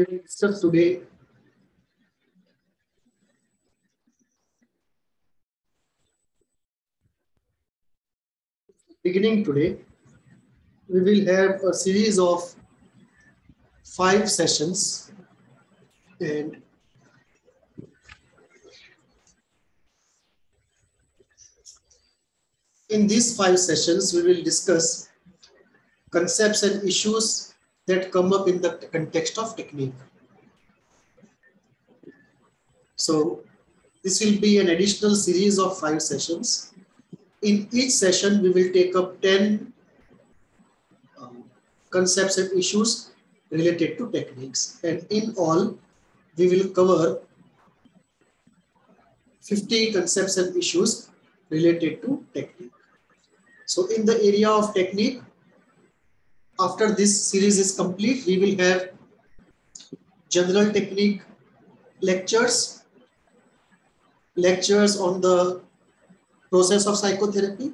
We will discuss today beginning today. We will have a series of 5 sessions, and in these 5 sessions we will discuss concepts and issues that come up in the context of technique. So this will be an additional series of 5 sessions. In each session we will take up 10 concepts and issues related to techniques, and in all we will cover 50 concepts and issues related to technique. So in the area of technique, after this series is complete, we will have general technique lectures on the process of psychotherapy,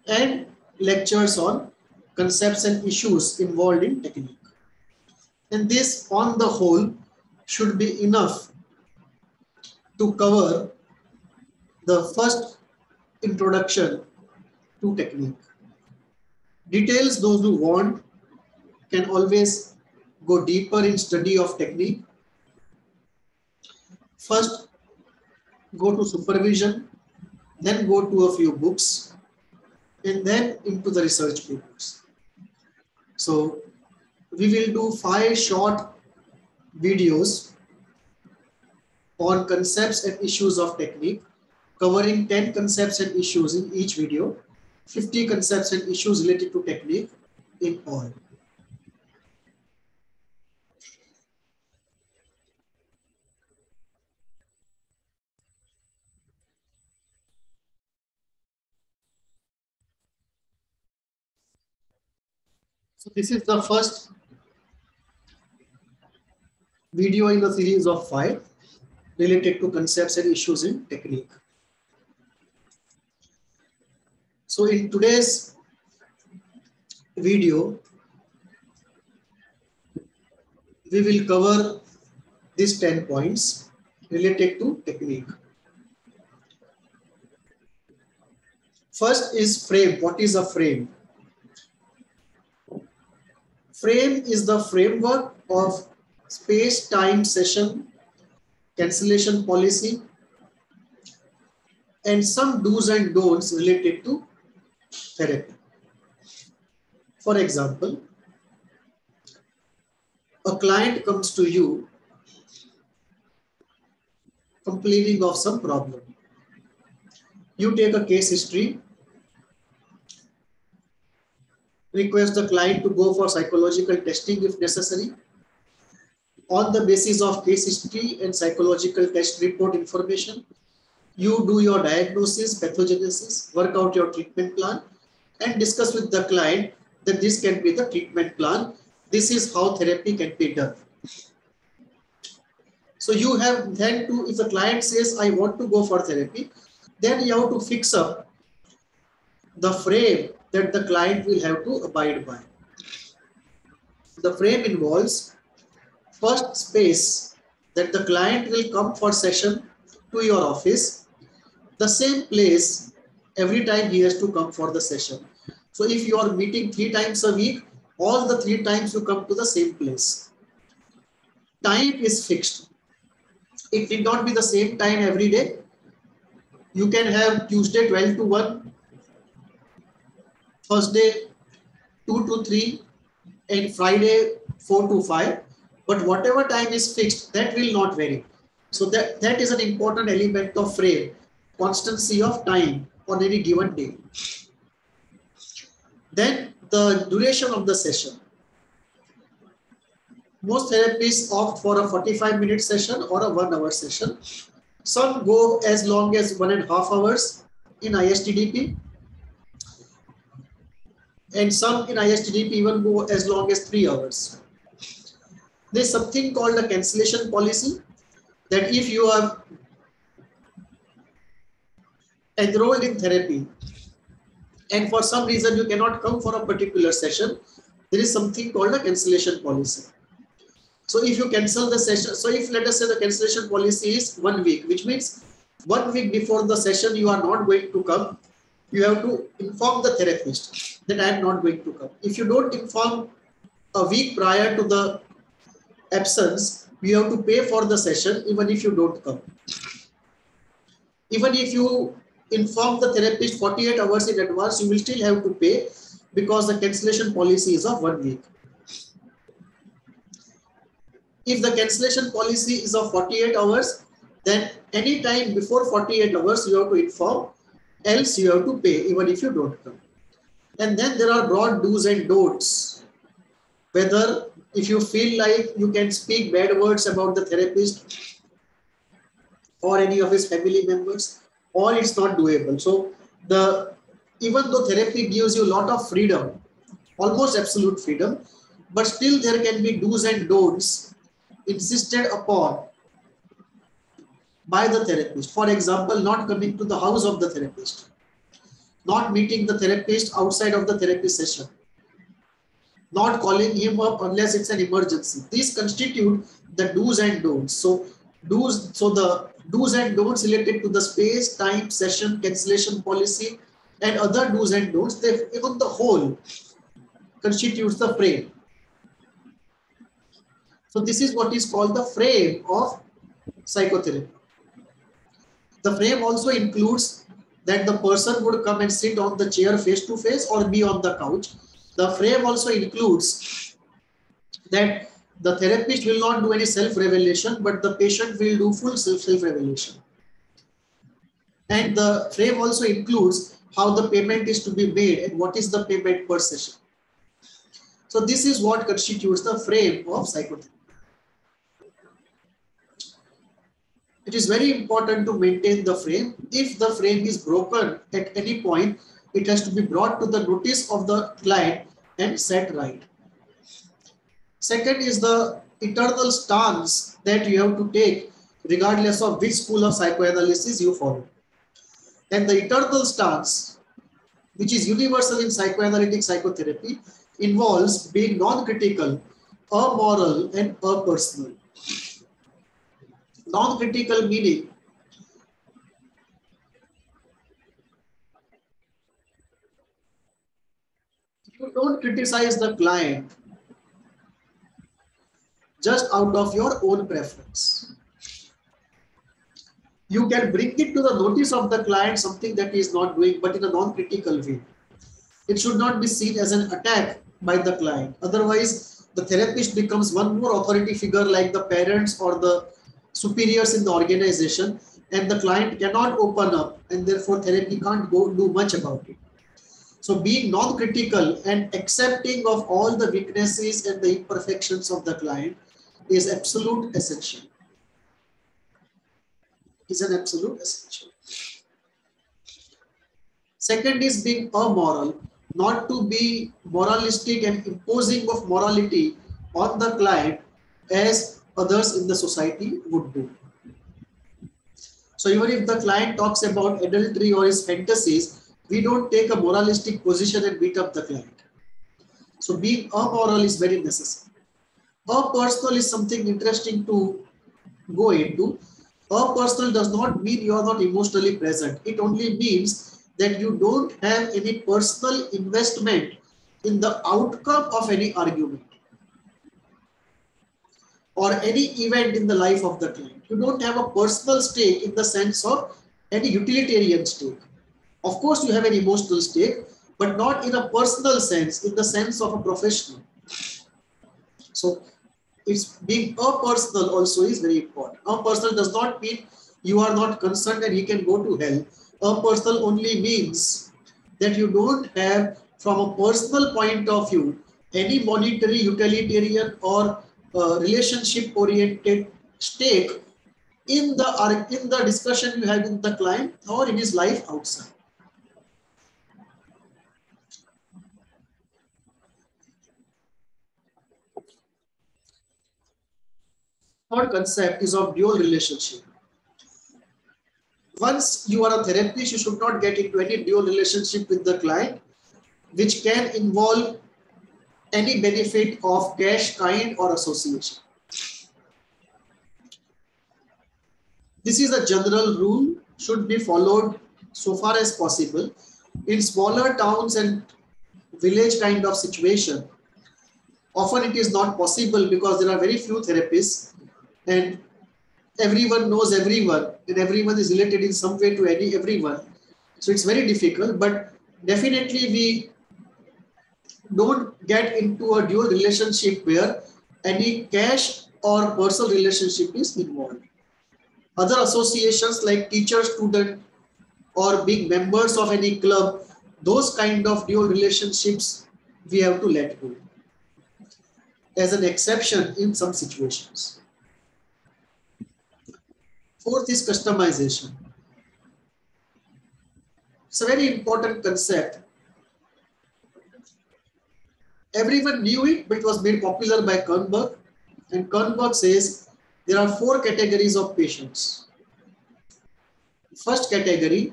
and lectures on concepts and issues involved in technique. And this on the whole should be enough to cover the first introduction to technique. Details, those who want can always go deeper in study of technique. First, go to supervision, then go to a few books, and then into the research papers. So we will do 5 short videos on concepts and issues of technique, covering 10 concepts and issues in each video, 50 concepts and issues related to technique in all. So this is the first video in a series of 5 related to concepts and issues in technique. So in today's video, we will cover these 10 points related to technique. First is frame. What is a frame? Frame is the framework of space-time session, cancellation policy, and some do's and don'ts related to therapy. For example, a client comes to you complaining of some problem. You take a case history, request the client to go for psychological testing if necessary. On the basis of case history and psychological test report information, you do your diagnosis, pathogenesis, work out your treatment plan, and discuss with the client that this can be the treatment plan. This is how therapy can be done. So you have then to, if the client says, I want to go for therapy, then you have to fix up the frame that the client will have to abide by. The frame involves first space that the client will come for session to your office, the same place every time he has to come for the session. So if you are meeting 3 times a week, all the 3 times you come to the same place. Time is fixed. It need not be the same time every day. You can have Tuesday 12 to 1, Thursday 2 to 3, and Friday 4 to 5. But whatever time is fixed, that will not vary. So that is an important element of frame, constancy of time on any given day. Then the duration of the session. Most therapists opt for a 45-minute session or a 1-hour session. Some go as long as 1.5 hours in ISTDP. And some in ISTDP even go as long as 3 hours. There's something called a cancellation policy, that if you are enrolled in therapy and for some reason you cannot come for a particular session, there is something called a cancellation policy. So if you cancel the session, so if let us say the cancellation policy is 1 week, which means 1 week before the session you are not going to come, you have to inform the therapist that I am not going to come. If you don't inform a week prior to the absence, you have to pay for the session even if you don't come. Even if you inform the therapist 48 hours in advance, you will still have to pay because the cancellation policy is of 1 week. If the cancellation policy is of 48 hours, then any time before 48 hours you have to inform, else you have to pay even if you don't come. And then there are broad do's and don'ts. Whether if you feel like you can speak bad words about the therapist or any of his family members, or it's not doable. So even though therapy gives you a lot of freedom, almost absolute freedom, but still there can be do's and don'ts insisted upon by the therapist. For example, not coming to the house of the therapist, not meeting the therapist outside of the therapy session, not calling him up unless it's an emergency. These constitute the do's and don'ts. So the do's and don'ts related to the space, time, session, cancellation policy, and other do's and don'ts, even the whole constitutes the frame. So this is what is called the frame of psychotherapy. The frame also includes that the person would come and sit on the chair face to face or be on the couch. The frame also includes that the therapist will not do any self-revelation, but the patient will do full self-revelation. And the frame also includes how the payment is to be made and what is the payment per session. So this is what constitutes the frame of psychotherapy. It is very important to maintain the frame. If the frame is broken at any point, it has to be brought to the notice of the client and set right. Second is the eternal stance that you have to take regardless of which school of psychoanalysis you follow. And the eternal stance, which is universal in psychoanalytic psychotherapy, involves being non-critical, amoral, and apersonal. Non-critical meaning you don't criticize the client just out of your own preference. You can bring it to the notice of the client something that he is not doing, but in a non-critical way. It should not be seen as an attack by the client. Otherwise, the therapist becomes one more authority figure like the parents or the superiors in the organization, and the client cannot open up, and therefore therapy can't do much about it. So being non-critical and accepting of all the weaknesses and the imperfections of the client is absolute essential. Is an absolute essential. Second is being amoral, not to be moralistic and imposing of morality on the client as others in the society would do. So even if the client talks about adultery or his fantasies, we don't take a moralistic position and beat up the client. So being amoral is very necessary. Apersonal is something interesting to go into. Apersonal does not mean you are not emotionally present. It only means that you don't have any personal investment in the outcome of any argument or any event in the life of the client. You don't have a personal stake in the sense of any utilitarian stake. Of course, you have an emotional stake, but not in a personal sense, in the sense of a professional. So it's being apersonal also is very important. Apersonal does not mean you are not concerned and he can go to hell. Apersonal only means that you don't have, from a personal point of view, any monetary, utilitarian or relationship-oriented stake in the discussion you have with the client or in his life outside. Third concept is of dual relationship. Once you are a therapist, you should not get into any dual relationship with the client, which can involve any benefit of cash, kind, or association. This is a general rule, should be followed so far as possible. In smaller towns and village kind of situation, often it is not possible because there are very few therapists and everyone knows everyone and everyone is related in some way to everyone. So it's very difficult, but definitely we don't get into a dual relationship where any cash or personal relationship is involved. Other associations like teacher, student, or being members of any club, those kind of dual relationships we have to let go as an exception in some situations. Fourth is customization. It's a very important concept. Everyone knew it, but it was made popular by Kernberg. And Kernberg says there are 4 categories of patients. First category,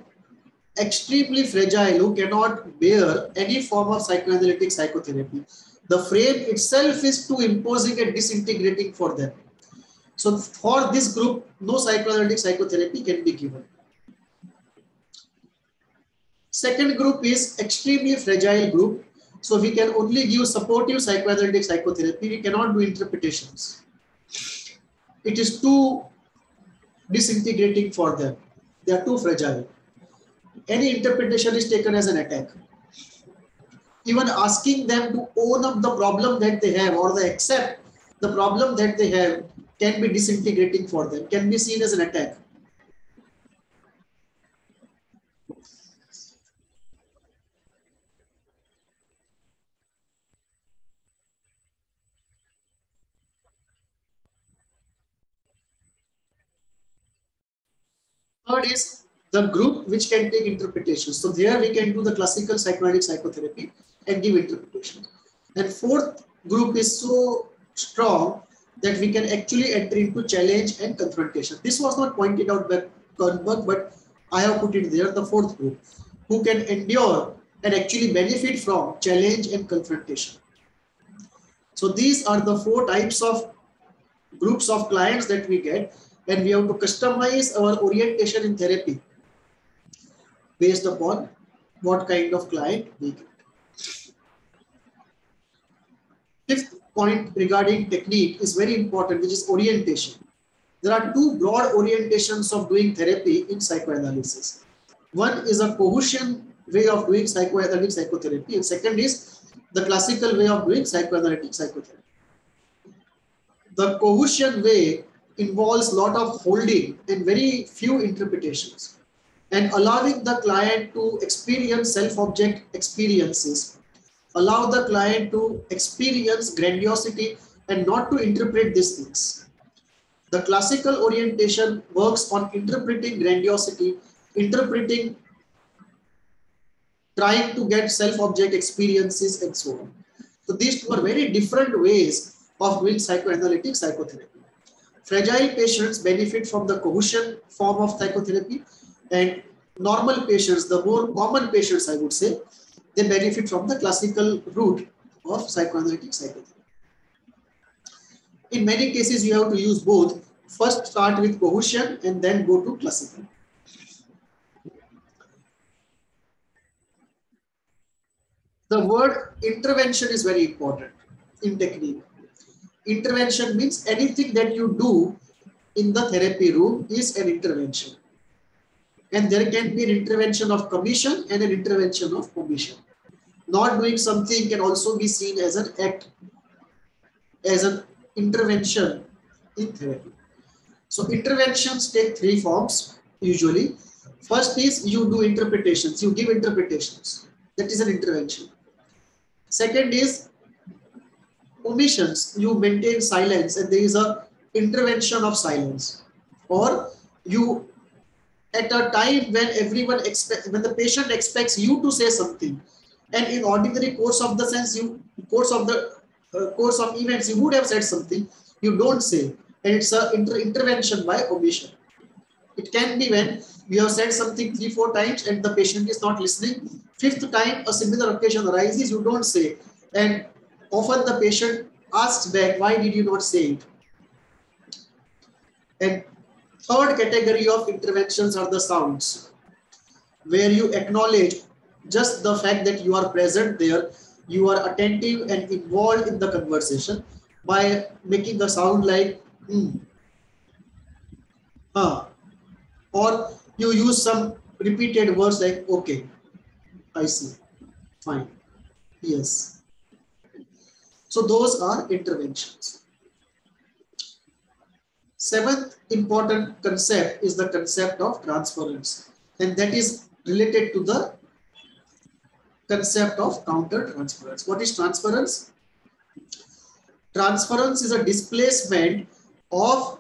extremely fragile who cannot bear any form of psychoanalytic psychotherapy. The frame itself is too imposing and disintegrating for them. So for this group, no psychoanalytic psychotherapy can be given. Second group is extremely fragile group. So we can only give supportive psychoanalytic psychotherapy. We cannot do interpretations. It is too disintegrating for them. They are too fragile. Any interpretation is taken as an attack. Even asking them to own up the problem that they have or they accept the problem that they have can be disintegrating for them, can be seen as an attack. Third is the group which can take interpretations. So there we can do the classical psychoanalytic psychotherapy and give interpretations. And fourth group is so strong that we can actually enter into challenge and confrontation. This was not pointed out by Kernberg, but I have put it there, the fourth group, who can endure and actually benefit from challenge and confrontation. So these are the 4 types of groups of clients that we get, and we have to customize our orientation in therapy based upon what kind of client we get. Fifth point regarding technique is very important, which is orientation. There are 2 broad orientations of doing therapy in psychoanalysis. One is a cohesion way of doing psychoanalytic psychotherapy, and second is the classical way of doing psychoanalytic psychotherapy. The cohesion way involves a lot of holding and very few interpretations and allowing the client to experience self-object experiences, allow the client to experience grandiosity and not to interpret these things. The classical orientation works on interpreting grandiosity, interpreting, trying to get self-object experiences and so on. So these 2 are very different ways of doing psychoanalytic psychotherapy. Fragile patients benefit from the cohesion form of psychotherapy, and normal patients, the more common patients I would say, they benefit from the classical route of psychoanalytic psychotherapy. In many cases, you have to use both. First start with cohesion and then go to classical. The word intervention is very important in technique. Intervention means anything that you do in the therapy room is an intervention. And there can be an intervention of commission and an intervention of omission. Not doing something can also be seen as an act, as an intervention in therapy. So interventions take 3 forms usually. First is you do interpretations, you give interpretations. That is an intervention. Second is omissions, you maintain silence and there is a intervention of silence. Or you, at a time when everyone expects, when the patient expects you to say something, and in ordinary course of the sense, course of events, you would have said something, you don't say, and it's a intervention by omission. It can be when you have said something 3-4 times and the patient is not listening. 5th time a similar occasion arises, you don't say, and often the patient asks back, why did you not say it? And Third category of interventions are the sounds, where you acknowledge just the fact that you are present there, you are attentive and involved in the conversation by making a sound like or you use some repeated words like okay, I see, fine, yes. So those are interventions. Seventh important concept is the concept of transference, and that is related to the concept of counter transference. What is transference? Transference is a displacement of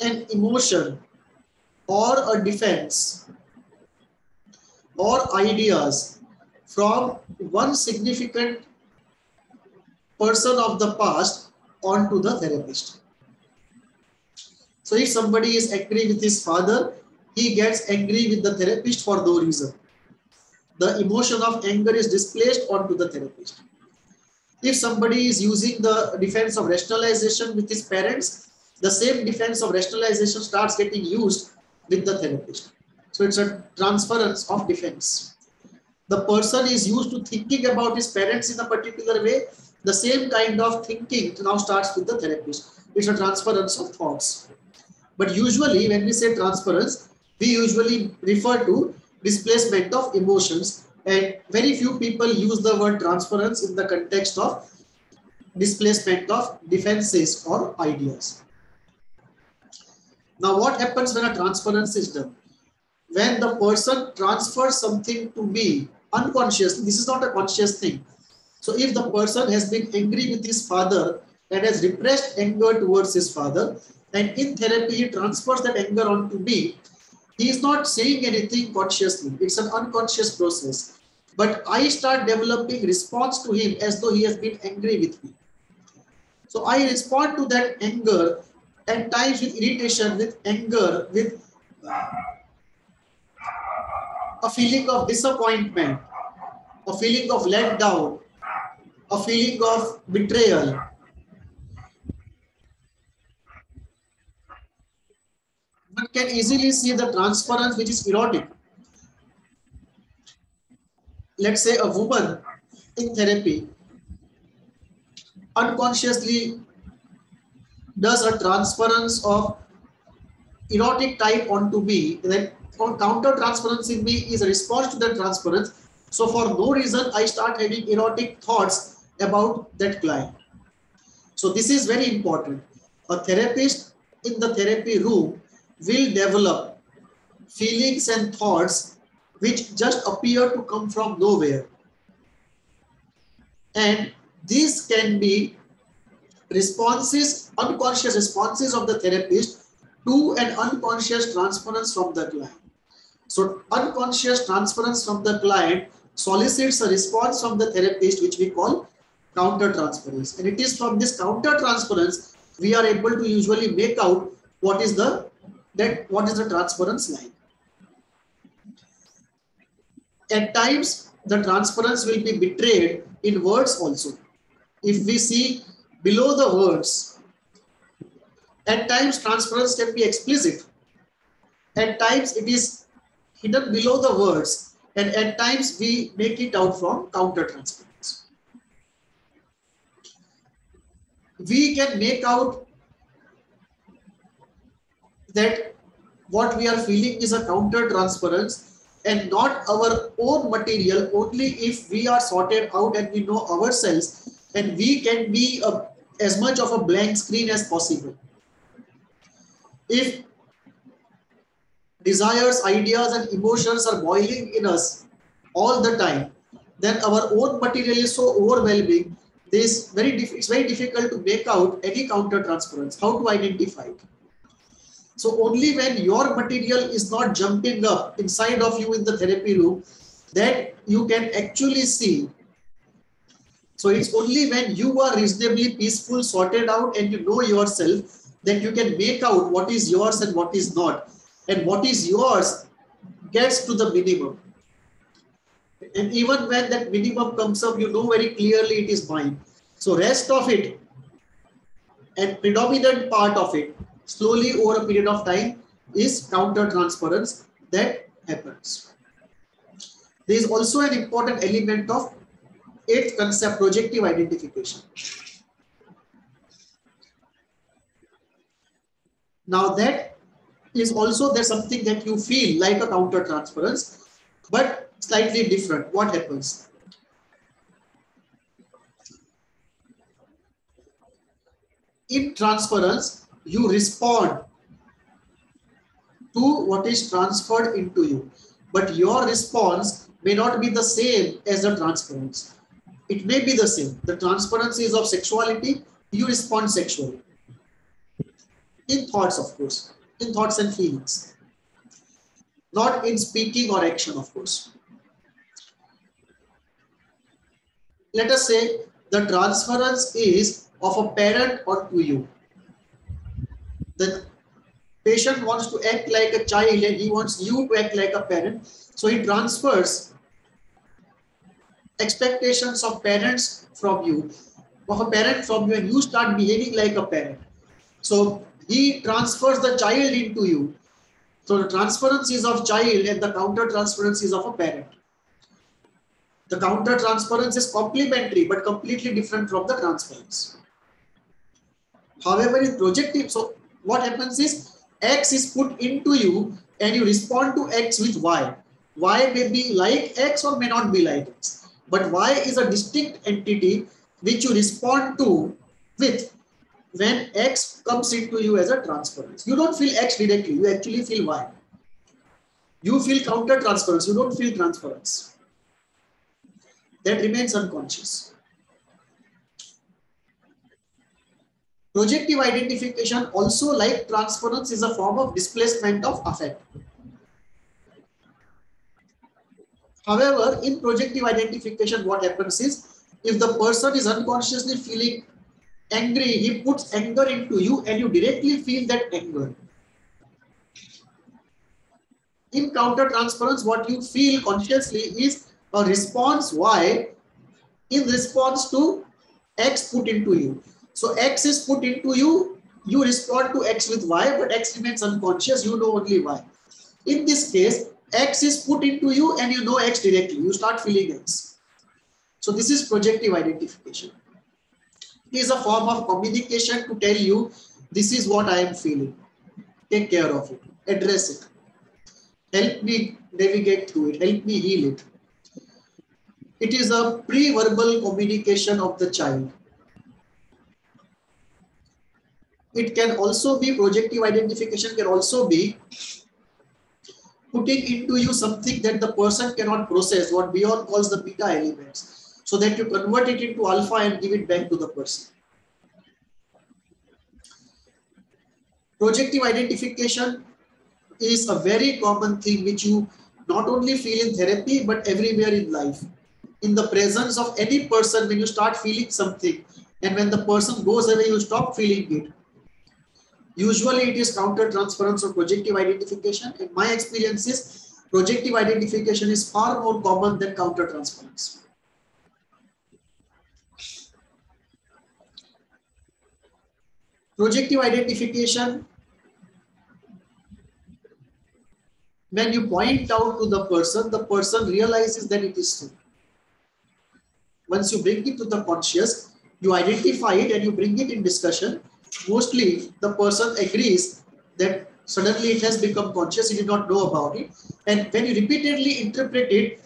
an emotion or a defense or ideas from one significant person of the past onto the therapist. So if somebody is angry with his father, he gets angry with the therapist for no reason. The emotion of anger is displaced onto the therapist. If somebody is using the defense of rationalization with his parents, the same defense of rationalization starts getting used with the therapist. So it's a transference of defense. The person is used to thinking about his parents in a particular way. The same kind of thinking now starts with the therapist. It's a transference of thoughts. But usually when we say transference, we usually refer to displacement of emotions, and very few people use the word transference in the context of displacement of defenses or ideas. Now what happens when a transference is done? When the person transfers something to me unconsciously, this is not a conscious thing. So if the person has been angry with his father and has repressed anger towards his father, and in therapy he transfers that anger onto me, he is not saying anything consciously. It's an unconscious process. But I start developing response to him as though he has been angry with me. So I respond to that anger at times with irritation, with anger, with a feeling of disappointment, a feeling of letdown, a feeling of betrayal. One can easily see the transference which is erotic. Let's say a woman in therapy unconsciously does a transference of erotic type onto me, then counter transference in me is a response to that transference. So for no reason, I start having erotic thoughts about that client. So this is very important. A therapist in the therapy room will develop feelings and thoughts which just appear to come from nowhere. And these can be responses, unconscious responses of the therapist to an unconscious transference from the client. So unconscious transference from the client solicits a response from the therapist, which we call counter transference. And it is from this counter transference we are able to usually make out what is the transference like. At times the transference will be betrayed in words also. If we see below the words, at times transference can be explicit, at times it is hidden below the words, and at times we make it out from counter transference. We can make out that what we are feeling is a counter transference and not our own material only if we are sorted out and we know ourselves, and we can be as much of a blank screen as possible. If desires, ideas and emotions are boiling in us all the time, then our own material is so overwhelming, it's very difficult to make out any counter transference, how to identify it. So only when your material is not jumping up inside of you in the therapy room that you can actually see. So it's only when you are reasonably peaceful, sorted out, and you know yourself that you can make out what is yours and what is not. And what is yours gets to the minimum. And even when that minimum comes up, you know very clearly it is mine. So rest of it and predominant part of it slowly over a period of time is counter-transference that happens. There is also an important element of eighth concept, projective identification. Now that is also there's something that you feel like a counter-transference, but slightly different. What happens? In transference, you respond to what is transferred into you, but your response may not be the same as the transference. It may be the same. The transference is of sexuality, you respond sexually. In thoughts, of course, in thoughts and feelings, not in speaking or action, of course. Let us say the transference is of a parent onto you. The patient wants to act like a child and he wants you to act like a parent. So he transfers expectations of parents from you, of a parent from you, and you start behaving like a parent. So he transfers the child into you. So the transference is of child and the counter transference is of a parent. The counter transference is complementary but completely different from the transference. However, in projective, so what happens is X is put into you and you respond to X with Y. Y may be like X or may not be like X. But Y is a distinct entity which you respond to with when X comes into you as a transference. You don't feel X directly, you actually feel Y. You feel counter transference, you don't feel transference. That remains unconscious. Projective identification, also like transference, is a form of displacement of affect. However, in projective identification, what happens is, if the person is unconsciously feeling angry, he puts anger into you and you directly feel that anger. In counter transference, what you feel consciously is a response Y in response to X put into you. So X is put into you, you respond to X with Y, but X remains unconscious, you know only Y. In this case, X is put into you and you know X directly, you start feeling X. So this is projective identification. It is a form of communication to tell you, this is what I am feeling. Take care of it, address it. Help me navigate through it, help me heal it. It is a pre-verbal communication of the child. It can also be, projective identification can also be putting into you something that the person cannot process, what Bjorn calls the beta elements, so that you convert it into alpha and give it back to the person. Projective identification is a very common thing which you not only feel in therapy but everywhere in life. In the presence of any person, when you start feeling something and when the person goes away, you stop feeling it. Usually it is counter transference or projective identification. In my experience is projective identification is far more common than counter transference. Projective identification, when you point out to the person realizes that it is so. Once you bring it to the conscious, you identify it and you bring it in discussion. Mostly the person agrees that suddenly it has become conscious, he did not know about it. And when you repeatedly interpret it,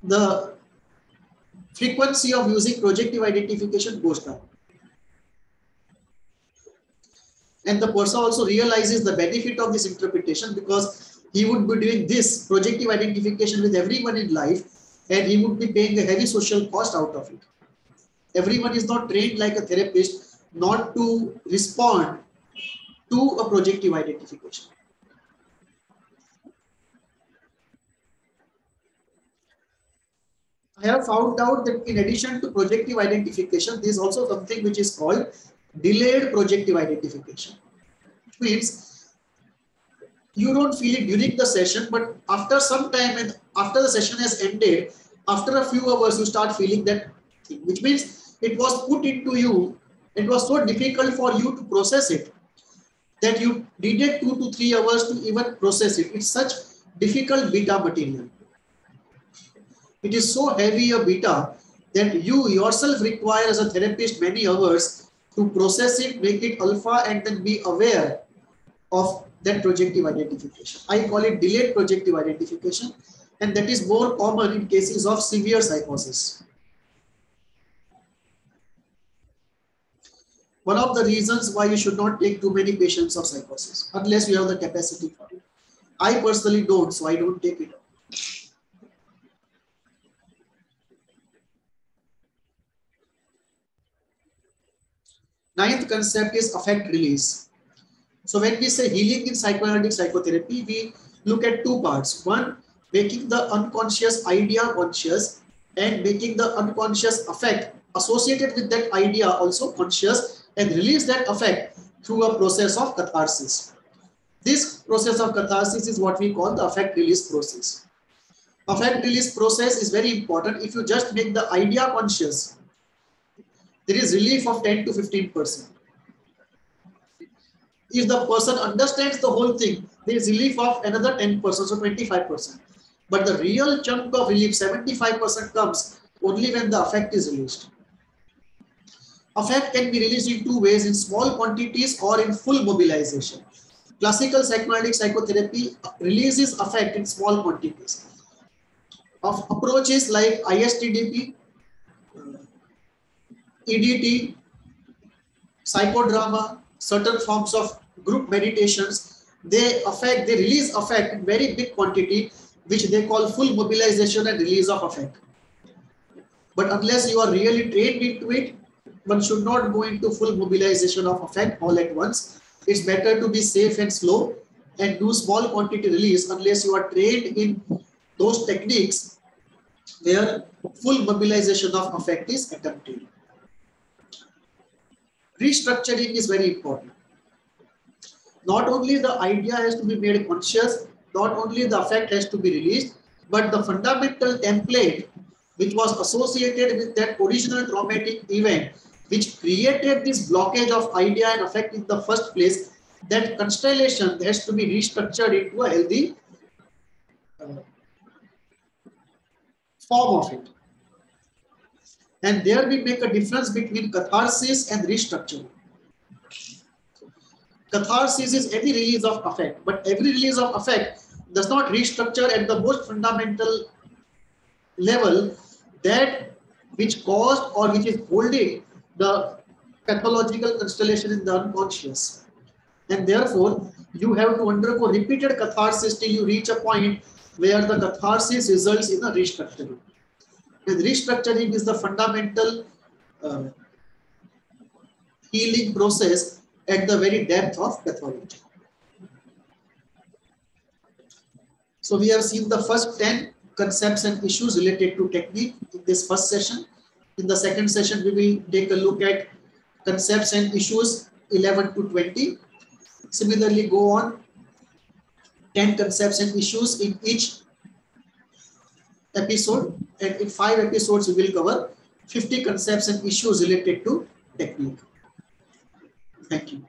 the frequency of using projective identification goes down. And the person also realizes the benefit of this interpretation, because he would be doing this projective identification with everyone in life and he would be paying a heavy social cost out of it. Everyone is not trained like a therapist not to respond to a projective identification. I have found out that in addition to projective identification, there is also something which is called delayed projective identification. Which means you don't feel it during the session, but after some time and after the session has ended, after a few hours, you start feeling that thing, which means it was put into you. It was so difficult for you to process it that you needed 2 to 3 hours to even process it. It's such difficult beta material. It is so heavy a beta that you yourself require as a therapist many hours to process it, make it alpha, and then be aware of that projective identification. I call it delayed projective identification, and that is more common in cases of severe psychosis. One of the reasons why you should not take too many patients of psychosis unless you have the capacity for it. I personally don't, so I don't take it. Ninth concept is affect release. So when we say healing in psychoanalytic psychotherapy, we look at two parts. One, making the unconscious idea conscious and making the unconscious affect associated with that idea also conscious, and release that affect through a process of catharsis. This process of catharsis is what we call the affect release process. Affect release process is very important. If you just make the idea conscious, there is relief of 10 to 15%. If the person understands the whole thing, there is relief of another 10%, so 25%. But the real chunk of relief, 75%, comes only when the affect is released. Affect can be released in two ways, in small quantities or in full mobilization. Classical psychoanalytic psychotherapy releases affect in small quantities. Of approaches like ISTDP, EDT, psychodrama, certain forms of group meditations, they release affect in very big quantity, which they call full mobilization and release of affect. But unless you are really trained into it, one should not go into full mobilization of affect all at once. It's better to be safe and slow and do small quantity release unless you are trained in those techniques where full mobilization of affect is attempted. Restructuring is very important. Not only the idea has to be made conscious, not only the affect has to be released, but the fundamental template which was associated with that original traumatic event, which created this blockage of idea and affect in the first place, that constellation has to be restructured into a healthy form of it. And there we make a difference between catharsis and restructuring. Catharsis is any release of affect, but every release of affect does not restructure at the most fundamental level that which caused or which is holding the pathological constellation in the unconscious. And therefore, you have to undergo repeated catharsis till you reach a point where the catharsis results in a restructuring. And restructuring is the fundamental healing process at the very depth of pathology. So we have seen the first 10 concepts and issues related to technique in this first session. In the second session, we will take a look at concepts and issues 11 to 20. Similarly, go on 10 concepts and issues in each episode, and in 5 episodes we will cover 50 concepts and issues related to technique. Thank you.